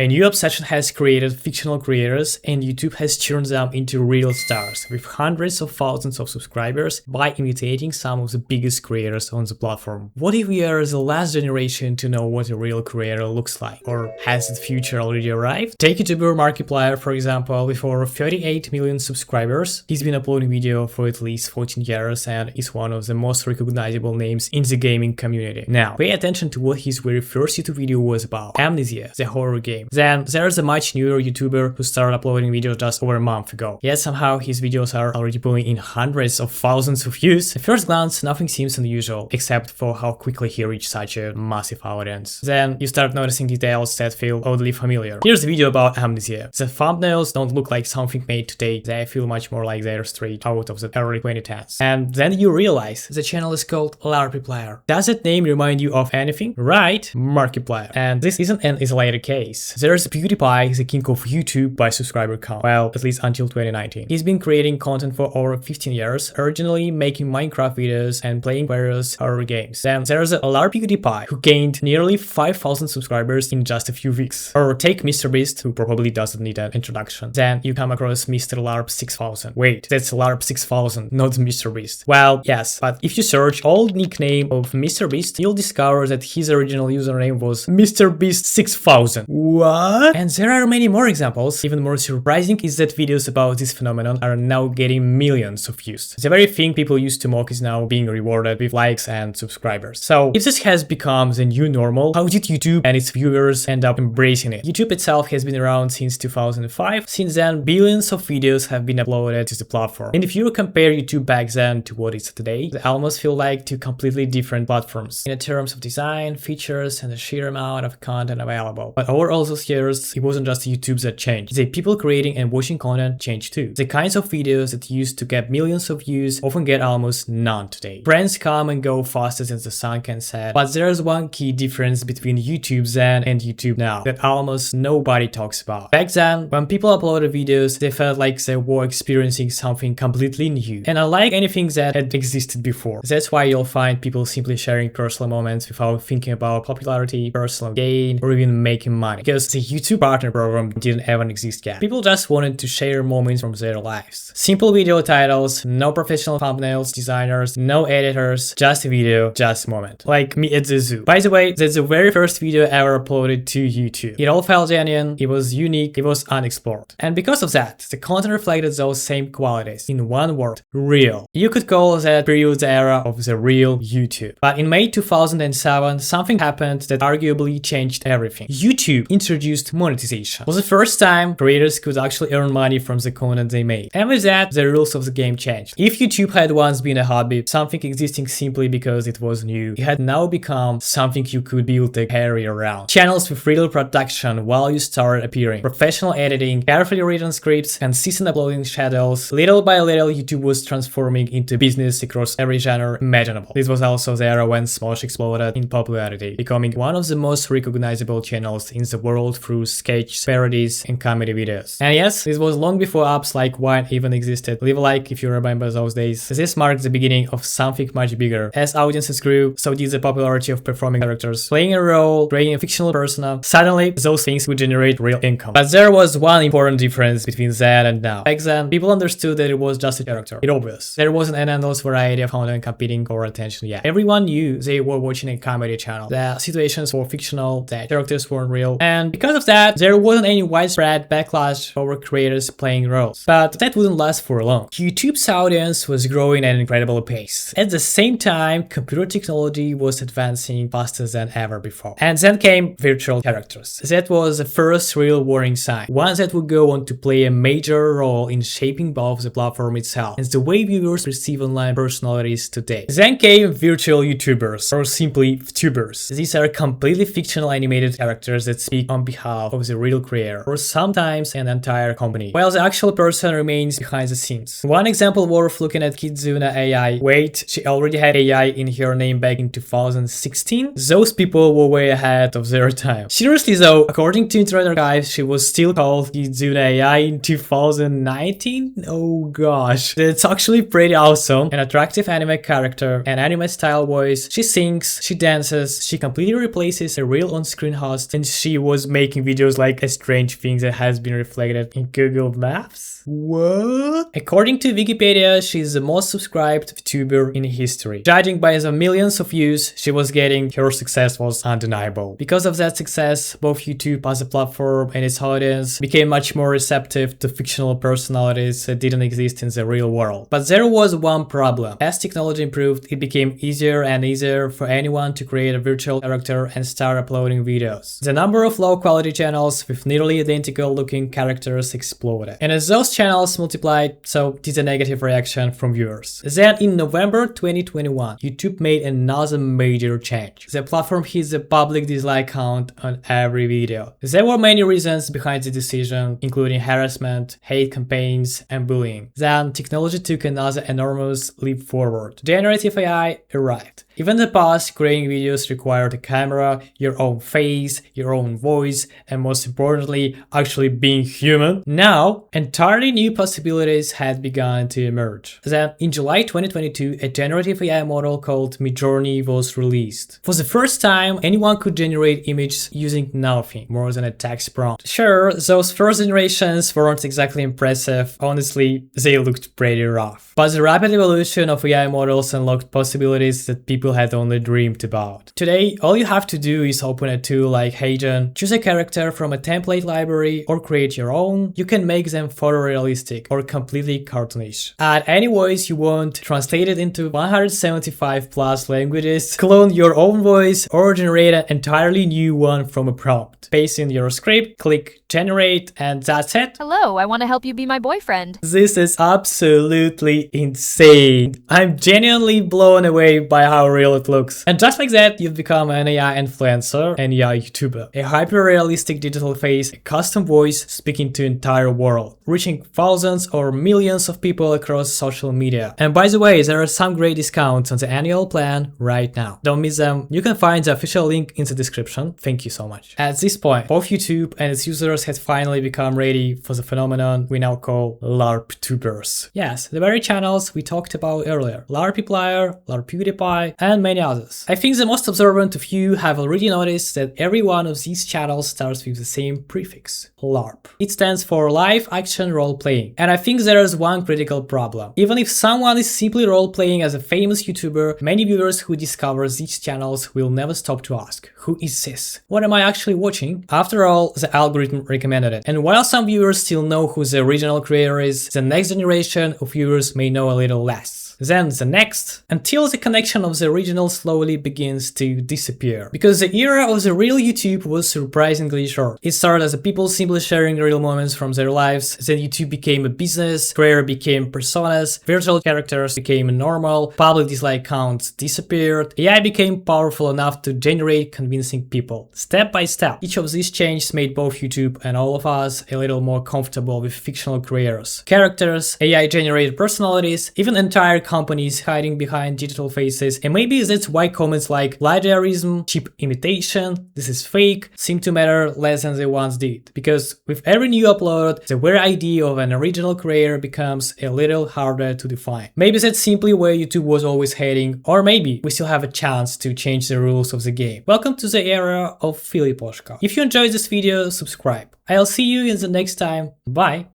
A new obsession has created fictional creators, and YouTube has turned them into real stars with hundreds of thousands of subscribers by imitating some of the biggest creators on the platform. What if we are the last generation to know what a real creator looks like? Or has the future already arrived? Take YouTuber Markiplier, for example, with over 38 million subscribers. He's been uploading video for at least 14 years and is one of the most recognizable names in the gaming community. Now, pay attention to what his very first YouTube video was about: Amnesia, the horror game. Then there's a much newer YouTuber who started uploading videos just over a month ago. Yet somehow his videos are already pulling in hundreds of thousands of views. At first glance, nothing seems unusual, except for how quickly he reached such a massive audience. Then you start noticing details that feel oddly familiar. Here's a video about Amnesia. The thumbnails don't look like something made today. They feel much more like they're straight out of the early 2010s. And then you realize the channel is called Larpiplier. Does that name remind you of anything? Right, Markiplier. And this isn't an isolated case. There's PewDiePie, the king of YouTube by subscriber count. Well, at least until 2019. He's been creating content for over 15 years, originally making Minecraft videos and playing various horror games. Then there's a PewDiePie who gained nearly 5,000 subscribers in just a few weeks. Or take MrBeast, who probably doesn't need an introduction. Then you come across Mr. LARP 6000. Wait, that's LARP 6000, not MrBeast. Well, yes, but if you search old nickname of MrBeast, you'll discover that his original username was MrBeast 6000. What? And there are many more examples. Even more surprising is that videos about this phenomenon are now getting millions of views. The very thing people used to mock is now being rewarded with likes and subscribers. So if this has become the new normal, how did YouTube and its viewers end up embracing it? YouTube itself has been around since 2005. Since then, billions of videos have been uploaded to the platform. And if you compare YouTube back then to what it's today, they almost feel like two completely different platforms in terms of design, features, and the sheer amount of content available. But over all those years, it wasn't just YouTube that changed. The people creating and watching content changed too. The kinds of videos that used to get millions of views often get almost none today. Trends come and go faster than the sun can set, but there's one key difference between YouTube then and YouTube now that almost nobody talks about. Back then, when people uploaded videos, they felt like they were experiencing something completely new and unlike anything that had existed before. That's why you'll find people simply sharing personal moments without thinking about popularity, personal gain, or even making money, because the YouTube partner program didn't even exist yet. People just wanted to share moments from their lives. Simple video titles, no professional thumbnails, designers, no editors, just a video, just a moment. Like me at the zoo. By the way, that's the very first video ever uploaded to YouTube. It all felt genuine, it was unique, it was unexplored. And because of that, the content reflected those same qualities. In one word, real. You could call that period the era of the real YouTube. But in May 2007, something happened that arguably changed everything. YouTube introduced monetization. It was the first time creators could actually earn money from the content they made. And with that, the rules of the game changed. If YouTube had once been a hobby, something existing simply because it was new, it had now become something you could build a career around. Channels with real production while you started appearing, professional editing, carefully written scripts, consistent uploading schedules. Little by little, YouTube was transforming into business across every genre imaginable. This was also the era when Smosh exploded in popularity, becoming one of the most recognizable channels in the world through sketch, parodies, and comedy videos. And yes, this was long before apps like Vine even existed. Leave a like if you remember those days. This marked the beginning of something much bigger. As audiences grew, so did the popularity of performing characters, playing a role, creating a fictional persona. Suddenly, those things would generate real income. But there was one important difference between then and now. Back then, people understood that it was just a character. It obvious. There wasn't an endless variety of content competing for attention yet. Everyone knew they were watching a comedy channel. The situations were fictional, the characters weren't real, and because of that, there wasn't any widespread backlash over creators playing roles. But that wouldn't last for long. YouTube's audience was growing at an incredible pace. At the same time, computer technology was advancing faster than ever before. And then came virtual characters. That was the first real warning sign, one that would go on to play a major role in shaping both the platform itself and the way viewers perceive online personalities today. Then came virtual YouTubers, or simply vtubers. These are completely fictional animated characters that speak on behalf of the real creator, or sometimes an entire company, while the actual person remains behind the scenes. One example worth looking at Kizuna AI. Wait, she already had AI in her name back in 2016? Those people were way ahead of their time. Seriously though, according to Internet Archive, she was still called Kizuna AI in 2019? Oh gosh, that's actually pretty awesome. An attractive anime character, an anime style voice, she sings, she dances, she completely replaces a real on-screen host, and she was was making videos like a strange thing that has been reflected in Google Maps? What? According to Wikipedia, she's the most subscribed VTuber in history. Judging by the millions of views she was getting, her success was undeniable. Because of that success, both YouTube as a platform and its audience became much more receptive to fictional personalities that didn't exist in the real world. But there was one problem. As technology improved, it became easier and easier for anyone to create a virtual character and start uploading videos. The number of low-quality channels with nearly identical looking characters exploded. And as those channels multiplied, so did a negative reaction from viewers. Then in November 2021, YouTube made another major change. The platform hit the public dislike count on every video. There were many reasons behind the decision, including harassment, hate campaigns, and bullying. Then technology took another enormous leap forward. Generative AI arrived. Even in the past, creating videos required a camera, your own face, your own voice, and most importantly, actually being human. Now, entirely new possibilities had begun to emerge. Then, in July 2022, a generative AI model called Midjourney was released. For the first time, anyone could generate images using nothing more than a text prompt. Sure, those first generations weren't exactly impressive. Honestly, they looked pretty rough. But the rapid evolution of AI models unlocked possibilities that people had only dreamed about. Today, all you have to do is open a tool like HeyGen, choose a character from a template library, or create your own. You can make them photorealistic or completely cartoonish. Add any voice you want, translate it into 175 plus languages, clone your own voice, or generate an entirely new one from a prompt. Paste in your script, click generate, and that's it. Hello, I want to help you be my boyfriend. This is absolutely insane. I'm genuinely blown away by how real it looks. And just like that, you've become an AI influencer, an AI YouTuber. A hyper-realistic digital face, a custom voice speaking to entire world, reaching thousands or millions of people across social media. And by the way, there are some great discounts on the annual plan right now. Don't miss them. You can find the official link in the description. Thank you so much. At this point, both YouTube and its users had finally become ready for the phenomenon we now call LARPtubers. Yes, the very channels we talked about earlier. LARPiplier, LARPewDiePie, and many others. I think the most observant of you have already noticed that every one of these channels starts with the same prefix, LARP. It stands for live action role-playing. And I think there is one critical problem. Even if someone is simply role-playing as a famous YouTuber, many viewers who discover these channels will never stop to ask, who is this? What am I actually watching? After all, the algorithm recommended it. And while some viewers still know who the original creator is, the next generation of viewers may know a little less. Then the next, until the connection of the original slowly begins to disappear. Because the era of the real YouTube was surprisingly short. It started as people simply sharing real moments from their lives, then YouTube became a business, creator became personas, virtual characters became normal, public dislike counts disappeared, AI became powerful enough to generate convincing people. Step by step, each of these changes made both YouTube and all of us a little more comfortable with fictional creators. Characters, AI-generated personalities, even entire companies hiding behind digital faces, and maybe that's why comments like plagiarism, cheap imitation, this is fake, seem to matter less than they once did. Because with every new upload, the very idea of an original creator becomes a little harder to define. Maybe that's simply where YouTube was always heading, or maybe we still have a chance to change the rules of the game. Welcome to the era of Filiposhka. If you enjoyed this video, subscribe. I'll see you in the next time. Bye!